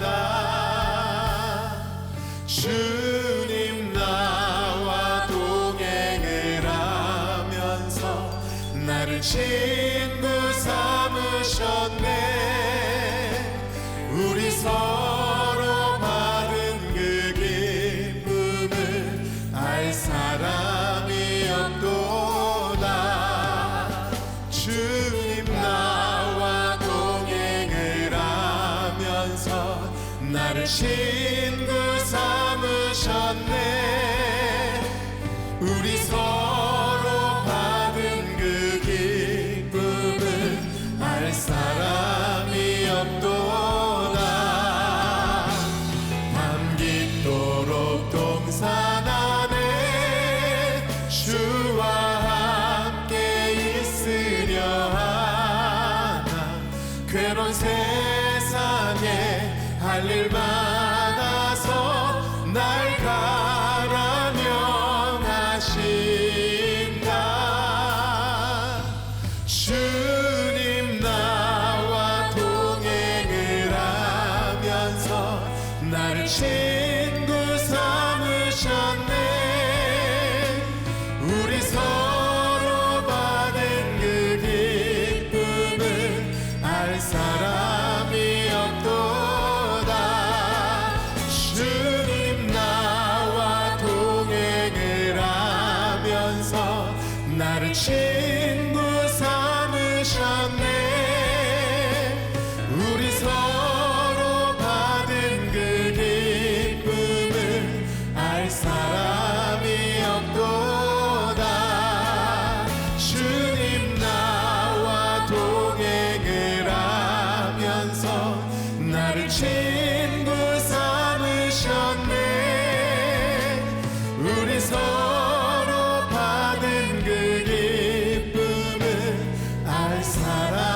쟁쟁하다. 주님 나와 동행을 하면서 나를 친구 삼으셨네. 우리 서로 받은 그 기쁨을 알 사람이 없네. 주님 나와 동행을 하면서 나를 친구 삼으셨네. 우리 서로 받은 그 기쁨을 알 사람이 없도다. 밤 깊도록 동산 안에 주와 함께 있으려 하나. 괴로운 세상에 할 일 많아서 날 가라 명하신다. 주님 나와 동행을 하면서 나를 친구 삼으셨네. 우리 서로 받은 그 기쁨을 알 사람이 없도다. 주님 나와 동행을 하면서 나를 친구 삼으셨네. 우리 서로 받은 그 기쁨을 알 사람이 없도다. 주님 나와 동행을 하면서 나를 친구 삼으셨네. 우리 서로 받은 그 기쁨을 알 사람